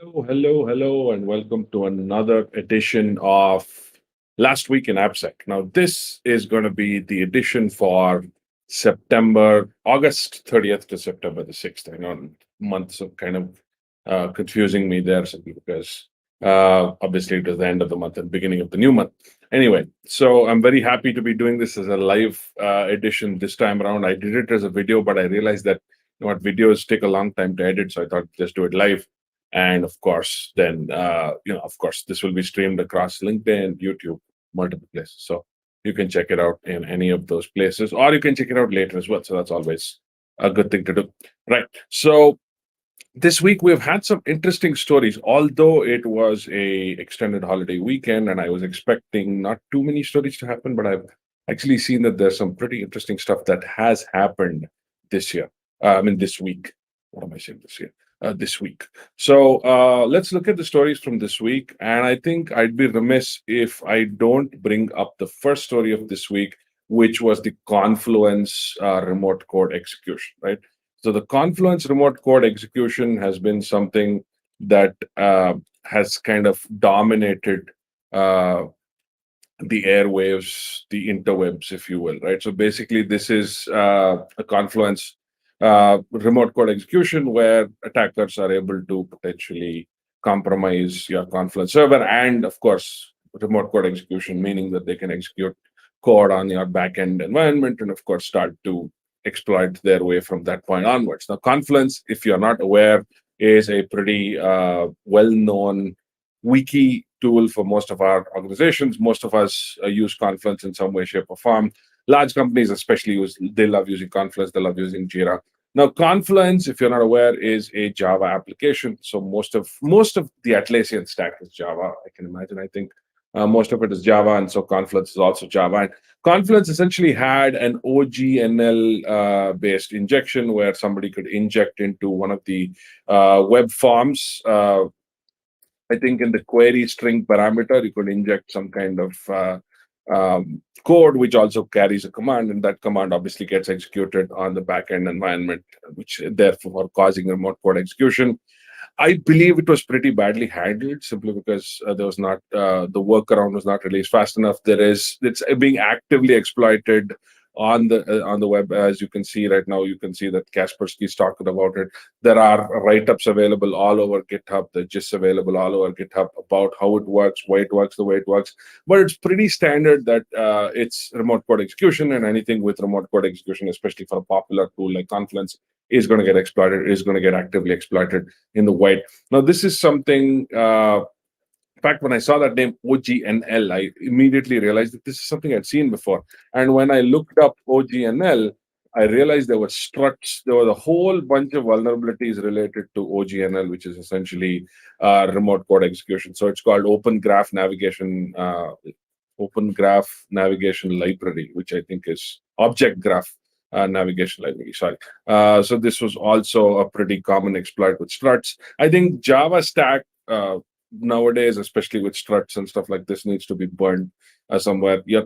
Hello, and welcome to another edition of Last Week in AppSec. Now, this is going to be the edition for August 30th to September the 6th. I know months are kind of confusing me there simply because obviously it was the end of the month and beginning of the new month. Anyway, so I'm very happy to be doing this as a live edition this time around. I did it as a video, but I realized that what videos take a long time to edit, so I thought just do it live. And of course, then of course, this will be streamed across LinkedIn, YouTube, multiple places. So you can check it out in any of those places, or you can check it out later as well. So that's always a good thing to do, right? So this week we've had some interesting stories. Although it was a extended holiday weekend, and I was expecting not too many stories to happen, but I've actually seen that there's some pretty interesting stuff that has happened this year. This week. What am I saying this year? This week. So let's look at the stories from this week. And I think I'd be remiss if I don't bring up the first story of this week, which was the Confluence remote code execution, right? So the Confluence remote code execution has been something that has kind of dominated the airwaves, the interwebs, if you will, right? So basically, this is a Confluence remote code execution where attackers are able to potentially compromise your Confluence server, and of course, remote code execution, meaning that they can execute code on your backend environment and, of course, start to exploit their way from that point onwards. Now, Confluence, if you're not aware, is a pretty well known wiki tool for most of our organizations. Most of us use Confluence in some way, shape, or form. Large companies, especially, they love using Confluence. They love using Jira. Now, Confluence, if you're not aware, is a Java application. So most of the Atlassian stack is Java. I can imagine. I think most of it is Java, and so Confluence is also Java. And Confluence essentially had an OGNL based injection where somebody could inject into one of the web forms. I think in the query string parameter, you could inject some kind of code, which also carries a command, and that command obviously gets executed on the backend environment, which therefore causing remote code execution. I believe it was pretty badly handled simply because there was not the workaround was not released fast enough. It's being actively exploited on the web, as you can see right now. You can see that Kaspersky is talking about it. There are write-ups available all over GitHub. The GIFs available all over GitHub about how it works, why it works the way it works. But it's pretty standard that it's remote code execution, and anything with remote code execution, especially for a popular tool like Confluence, is going to get exploited, is going to get actively exploited in the wild. Now, this is something, in fact, when I saw that name OGNL, I immediately realized that this is something I'd seen before. And when I looked up OGNL, I realized there were struts. There was a whole bunch of vulnerabilities related to OGNL, which is essentially remote code execution. So it's called Open Graph Navigation Library, which I think is Object Graph Navigation Library. Sorry. So this was also a pretty common exploit with struts. I think Java stack nowadays, especially with struts and stuff like this, needs to be burned somewhere. Yeah,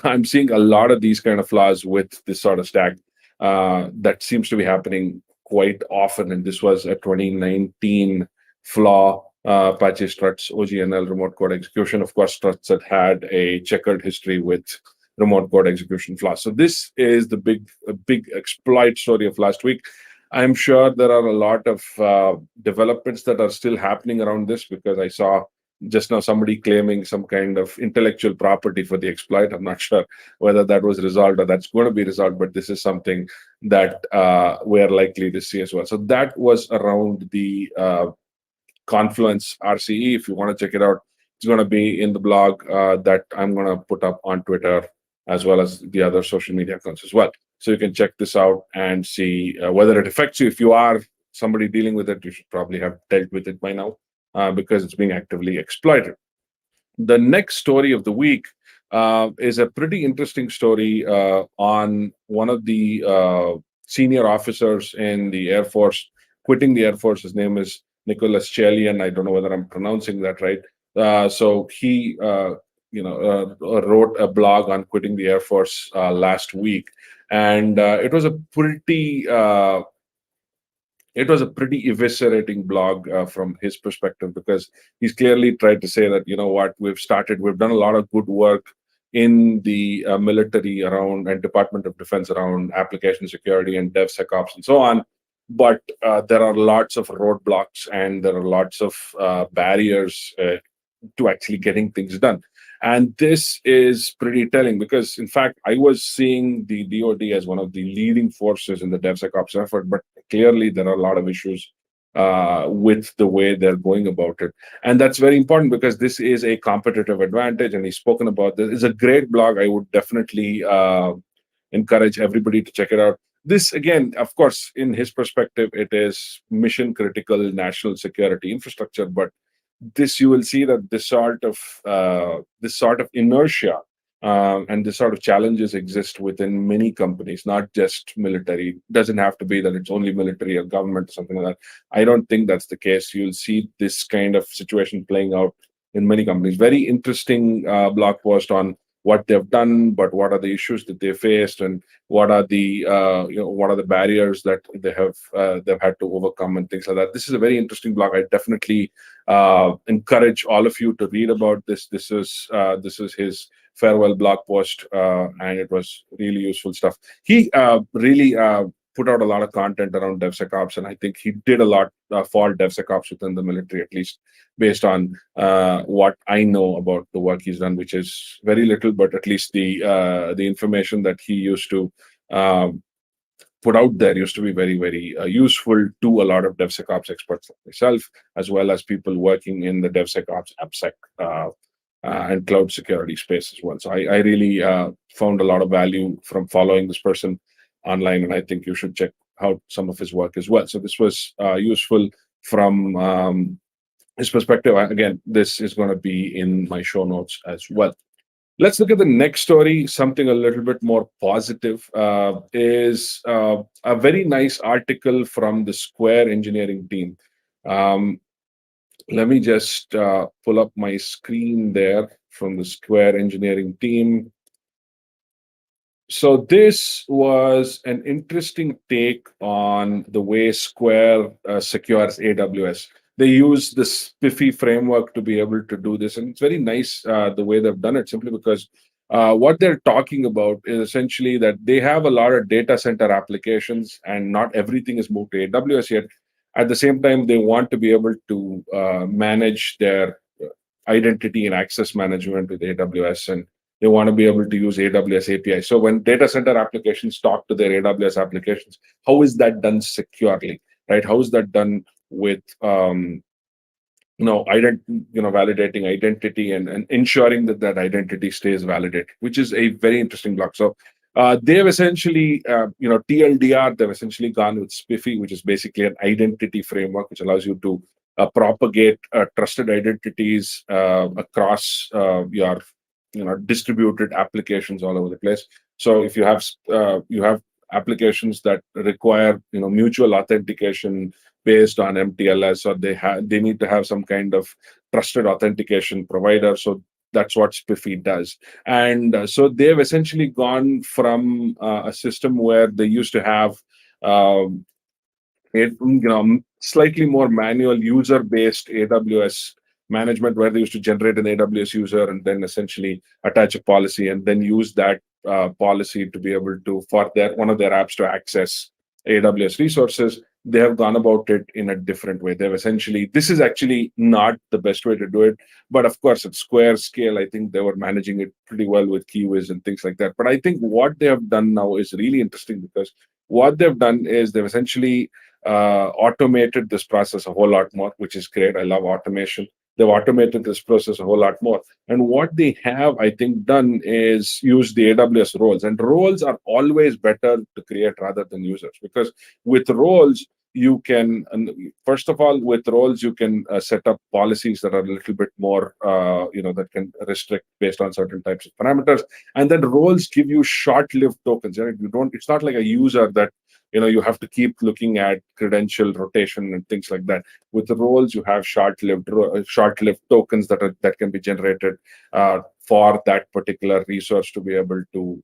I'm seeing a lot of these kind of flaws with this sort of stack that seems to be happening quite often. And this was a 2019 flaw. Apache struts, OGNL, remote code execution. Of course, struts that had a checkered history with remote code execution flaws. So this is the big exploit story of last week. I'm sure there are a lot of developments that are still happening around this, because I saw just now somebody claiming some kind of intellectual property for the exploit. I'm not sure whether that was resolved or that's going to be resolved, but this is something that we're likely to see as well. So that was around the Confluence RCE. If you want to check it out, it's going to be in the blog that I'm going to put up on Twitter, as well as the other social media accounts as well. So you can check this out and see whether it affects you. If you are somebody dealing with it, you should probably have dealt with it by now, because it's being actively exploited. The next story of the week is a pretty interesting story on one of the senior officers in the Air Force quitting the Air Force. His name is Nicholas Chelian. I don't know whether I'm pronouncing that right. So he wrote a blog on quitting the Air Force last week, and it was a pretty it was a pretty eviscerating blog from his perspective, because he's clearly tried to say that, we've done a lot of good work in the military around, and Department of Defense around application security and DevSecOps and so on. But there are lots of roadblocks, and there are lots of barriers to actually getting things done. And this is pretty telling, because, in fact, I was seeing the DoD as one of the leading forces in the DevSecOps effort, but clearly there are a lot of issues with the way they're going about it. And that's very important, because this is a competitive advantage. And he's spoken about this. It's a great blog. I would definitely encourage everybody to check it out. This, again, of course, in his perspective, it is mission critical national security infrastructure. But this, you will see that this sort of inertia and this sort of challenges exist within many companies, not just military. It doesn't have to be that it's only military or government or something like that. I don't think that's the case. You'll see this kind of situation playing out in many companies. Very interesting blog post on what they've done, but what are the issues that they faced, and what are the barriers that they've had to overcome, and things like that. This is a very interesting blog. I definitely encourage all of you to read about this. This is his farewell blog post, and it was really useful stuff. He really put out a lot of content around DevSecOps, and I think he did a lot for DevSecOps within the military, at least based on what I know about the work he's done, which is very little, but at least the information that he used to um, put out there used to be very, very useful to a lot of DevSecOps experts like myself, as well as people working in the DevSecOps, AppSec, and cloud security space as well. So I really found a lot of value from following this person online, and I think you should check out some of his work as well. So this was useful from his perspective. Again, this is going to be in my show notes as well. Let's look at the next story. Something a little bit more positive is a very nice article from the Square engineering team. Um, Let me just pull up my screen there from the Square engineering team. So this was an interesting take on the way Square secures AWS. They use the Spiffy framework to be able to do this, and it's very nice the way they've done it. Simply because what they're talking about is essentially that they have a lot of data center applications, and not everything is moved to AWS yet. At the same time, they want to be able to manage their identity and access management with AWS, and they want to be able to use AWS API. So when data center applications talk to their AWS applications, how is that done securely, right? How is that done with validating identity, and ensuring that that identity stays validated, which is a very interesting block. So they've essentially, TLDR, they've essentially gone with Spiffy, which is basically an identity framework, which allows you to propagate trusted identities across your distributed applications all over the place. So if you have applications that require mutual authentication based on MTLS, or they need to have some kind of trusted authentication provider. So that's what Spiffy does. And so they've essentially gone from a system where they used to have um, slightly more manual user-based AWS management, where they used to generate an AWS user and then essentially attach a policy, and then use that policy to be able to, for one of their apps to access AWS resources. They have gone about it in a different way. This is actually not the best way to do it, but of course at Square scale, I think they were managing it pretty well with keywiz and things like that. But I think what they have done now is really interesting, because what they've done is they've essentially automated this process a whole lot more, which is great. I love automation. They've automated this process a whole lot more. And what they have, I think, done is use the AWS roles. And roles are always better to create rather than users, because with roles, first of all, with roles, you can set up policies that are a little bit more, that can restrict based on certain types of parameters. And then roles give you short-lived tokens. Right? It's not like a user that you have to keep looking at credential rotation and things like that. With the roles, you have short-lived tokens that can be generated for that particular resource to be able to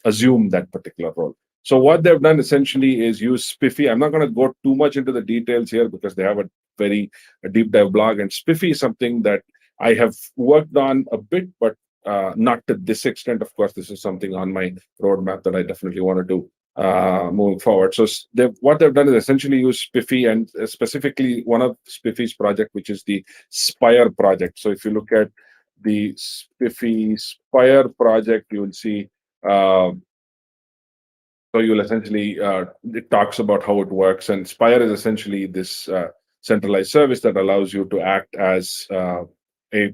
assume that particular role. So what they've done essentially is use Spiffy. I'm not going to go too much into the details here because they have very a deep dive blog, and Spiffy is something that I have worked on a bit, but not to this extent. Of course, this is something on my roadmap that I definitely want to do moving forward. So what they've done is essentially use Spiffy, and specifically one of Spiffy's project, which is the Spire project. So if you look at the Spiffy Spire project, you will see. Uh, so you'll essentially it talks about how it works, and Spire is essentially this centralized service that allows you to act as a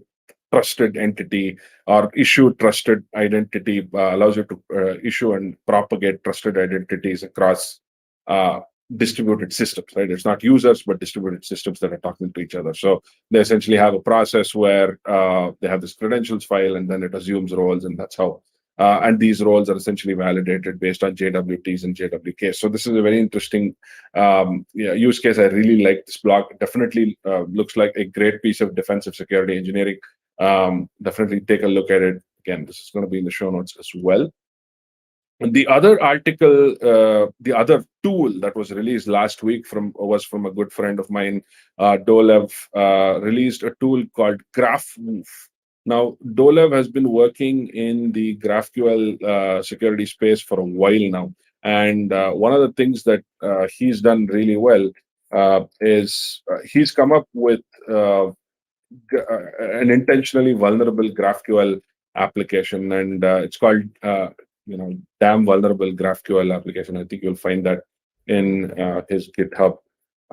trusted entity or issue trusted identity, allows you to issue and propagate trusted identities across uh, distributed systems, right? It's not users but distributed systems that are talking to each other. So they essentially have a process where they have this credentials file, and then it assumes roles, and that's how and these roles are essentially validated based on JWTs and JWKs. So this is a very interesting use case. I really like this blog. Definitely looks like a great piece of defensive security engineering. Definitely take a look at it. Again, this is going to be in the show notes as well. And the other article, the other tool that was released last week was from a good friend of mine, Dolev, released a tool called GraphWoof. Now, Dolev has been working in the GraphQL security space for a while now, and one of the things that he's done really well is he's come up with an intentionally vulnerable GraphQL application, and it's called damn vulnerable GraphQL application. I think you'll find that in his GitHub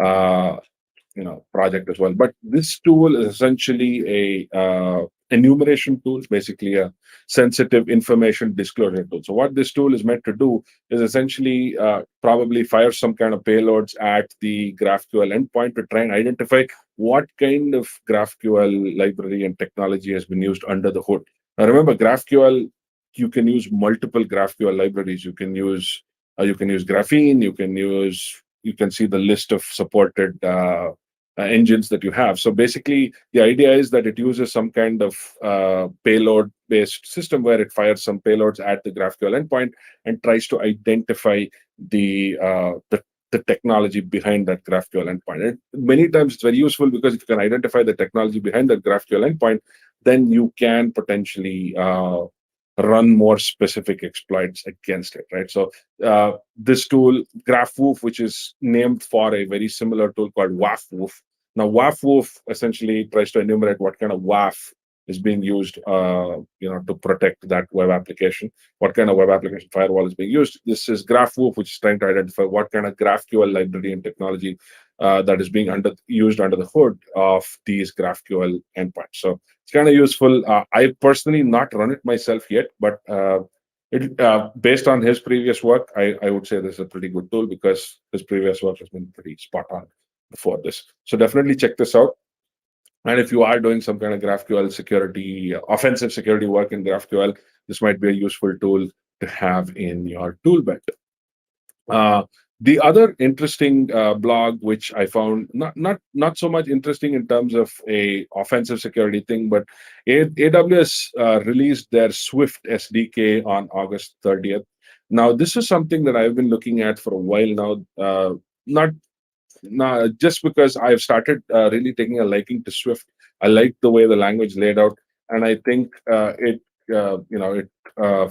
uh, project as well. But this tool is essentially a enumeration tool, basically a sensitive information disclosure tool. So what this tool is meant to do is essentially probably fire some kind of payloads at the GraphQL endpoint to try and identify what kind of GraphQL library and technology has been used under the hood. Now remember, GraphQL, you can use multiple GraphQL libraries. You can use Graphene. You can see the list of supported engines that you have. So basically, the idea is that it uses some kind of payload-based system where it fires some payloads at the GraphQL endpoint and tries to identify the technology behind that GraphQL endpoint. And many times it's very useful because if you can identify the technology behind that GraphQL endpoint, then you can potentially run more specific exploits against it, right? So this tool, GraphWoof, which is named for a very similar tool called WAFWoof. Now, WAFWoof essentially tries to enumerate what kind of WAF is being used, to protect that web application. What kind of web application firewall is being used? This is GraphWoof, which is trying to identify what kind of GraphQL library and technology that is being used under the hood of these GraphQL endpoints. So it's kind of useful. I personally not run it myself yet, but based on his previous work, I would say this is a pretty good tool because his previous work has been pretty spot on before this. So definitely check this out. And if you are doing some kind of GraphQL security, offensive security work in GraphQL, this might be a useful tool to have in your tool belt. The other interesting blog, which I found not so much interesting in terms of a offensive security thing, but AWS released their Swift SDK on August 30th. Now, this is something that I've been looking at for a while now. Not just because I've started really taking a liking to Swift. I like the way the language laid out, and I think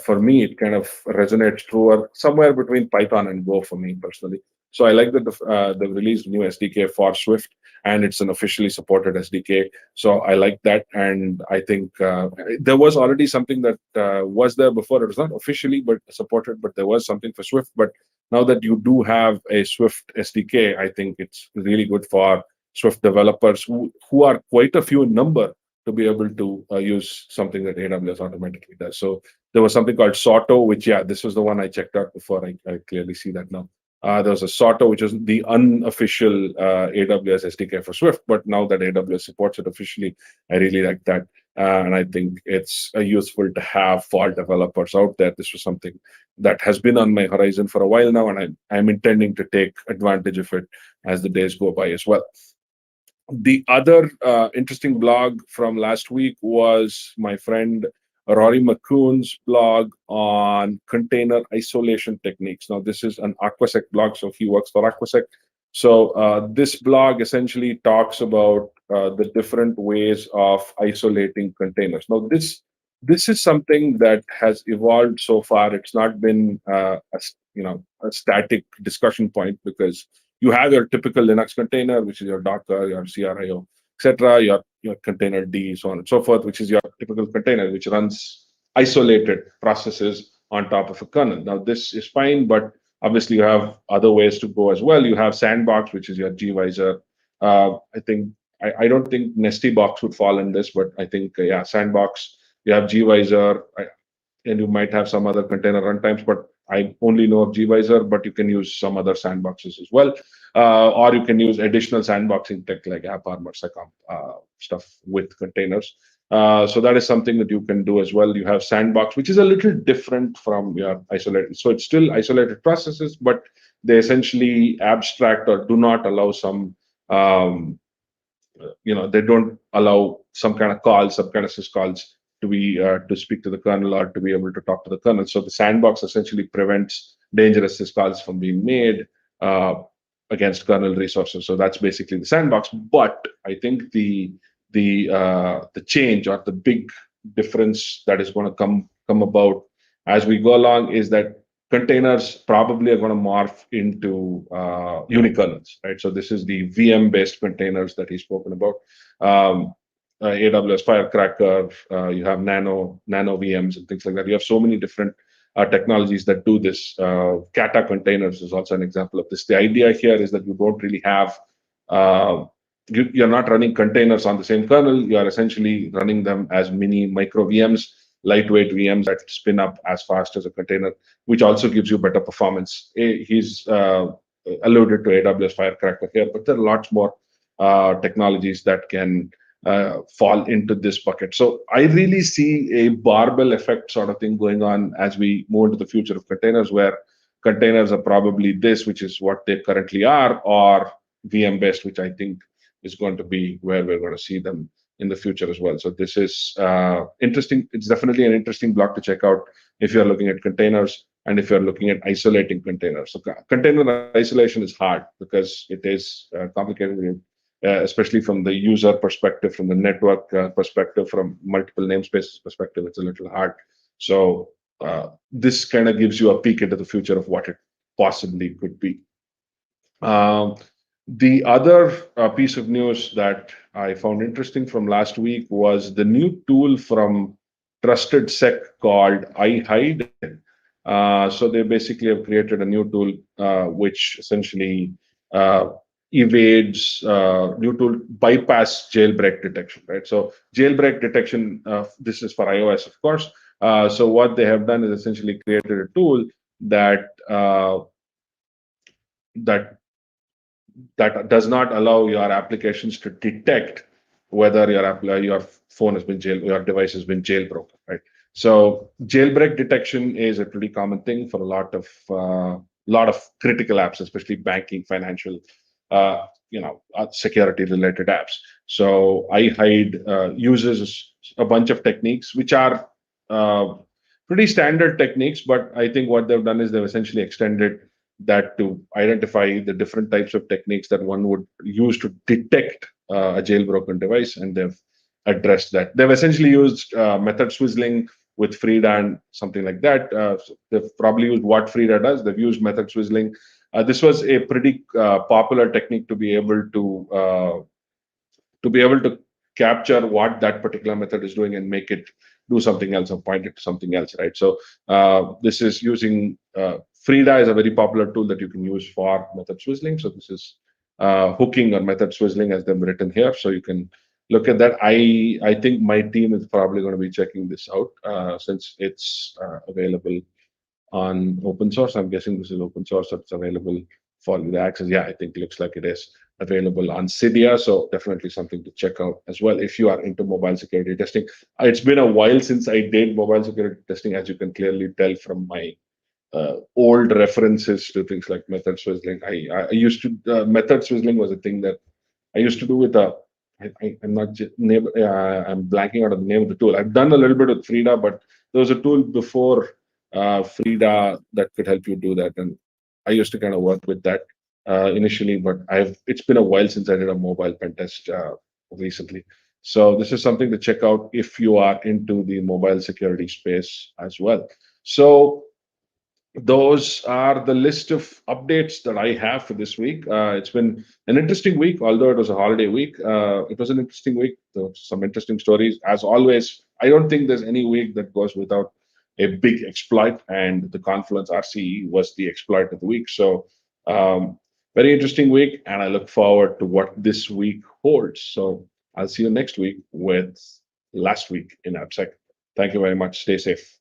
for me it kind of resonates truer somewhere between Python and Go for me personally. So I like that they've released new SDK for Swift, and it's an officially supported SDK. So I like that, and I think there was already something that was there before. It was not officially but supported, but there was something for Swift. But now that you do have a Swift SDK, I think it's really good for Swift developers who are quite a few in number to be able to use something that AWS automatically does. So there was something called Soto, which, this was the one I checked out before. I clearly see that now. There was a Soto, which is the unofficial AWS SDK for Swift, but now that AWS supports it officially, I really like that. And I think it's useful to have for developers out there. This was something that has been on my horizon for a while now, and I'm intending to take advantage of it as the days go by as well. The other interesting blog from last week was my friend Rory McCoon's blog on container isolation techniques. Now, this is an AquaSec blog, so he works for AquaSec. So this blog essentially talks about the different ways of isolating containers. Now, this is something that has evolved so far. It's not been a static discussion point, because you have your typical Linux container, which is your Docker, your CRIO, etc., your container D, so on and so forth, which is your typical container, which runs isolated processes on top of a kernel. Now, this is fine, but obviously you have other ways to go as well. You have Sandbox, which is your gvisor. I don't think Nestybox would fall in this, but I think yeah, Sandbox. You have gvisor, and you might have some other container runtimes, but I only know of gvisor, but you can use some other sandboxes as well. Or you can use additional sandboxing tech like AppArmor, SecOp stuff with containers. So that is something that you can do as well. You have Sandbox, which is a little different from your isolated. So it's still isolated processes, but they essentially abstract or do not allow some, they don't allow some kind of calls, some kind of syscalls to be to speak to the kernel or to be able to talk to the kernel. So the Sandbox essentially prevents dangerous syscalls from being made against kernel resources. So that's basically the Sandbox. But I think the change or the big difference that is going to come about as we go along is that containers probably are going to morph into unikernels, right? So this is the VM-based containers that he's spoken about. AWS Firecracker, you have nano VMs and things like that. You have so many different technologies that do this. Kata containers is also an example of this. The idea here is that you don't really have you're not running containers on the same kernel. You are essentially running them as mini micro VMs, lightweight VMs that spin up as fast as a container, which also gives you better performance. He's alluded to AWS Firecracker here, but there are lots more technologies that can fall into this bucket. So I really see a barbell effect sort of thing going on as we move into the future of containers, where containers are probably this, which is what they currently are, or VM based, which I think is going to be where we're going to see them in the future as well. So this is interesting. It's definitely an interesting block to check out if you're looking at containers and if you're looking at isolating containers. So container isolation is hard because it is complicated, especially from the user perspective, from the network perspective, from multiple namespaces perspective. It's a little hard. So this kind of gives you a peek into the future of what it possibly could be. The other piece of news that I found interesting from last week was the new tool from Trusted Sec called iHide. So they basically have created a new tool which essentially evades new tool bypass jailbreak detection, right? So jailbreak detection, this is for iOS, of course. So what they have done is essentially created a tool that that does not allow your applications to detect whether your phone has been your device has been jailbroken, right? So jailbreak detection is a pretty common thing for a lot of critical apps, especially banking, financial, security related apps. So iHide uses a bunch of techniques which are pretty standard techniques, but I think what they've done is they've essentially extended that to identify the different types of techniques that one would use to detect a jailbroken device, and they've addressed that. They've essentially used method swizzling with Frida and something like that. So they've probably used what Frida does. They've used method swizzling. This was a pretty popular technique to be able to capture what that particular method is doing and make it do something else or point it to something else, right? So this is using Frida is a very popular tool that you can use for method swizzling. So this is hooking or method swizzling as they've written here. So you can look at that. I think my team is probably going to be checking this out since it's available on open source. I'm guessing this is open source, so it's available for the access. Yeah, I think it looks like it is available on Cydia. So definitely something to check out as well if you are into mobile security testing. It's been a while since I did mobile security testing, as you can clearly tell from my old references to things like method swizzling. I used to method swizzling was a thing that I used to do with a I'm not I'm blanking out of the name of the tool. I've done a little bit with Frida, but there was a tool before Frida that could help you do that, and I used to kind of work with that initially, but I've it's been a while since I did a mobile pen test recently. So this is something to check out if you are into the mobile security space as well. So those are the list of updates that I have for this week. It's been an interesting week, although it was a holiday week. It was an interesting week. There were some interesting stories. As always, I don't think there's any week that goes without a big exploit, and the Confluence RCE was the exploit of the week. So, very interesting week, and I look forward to what this week holds. So, I'll see you next week with last week in AppSec. Thank you very much. Stay safe.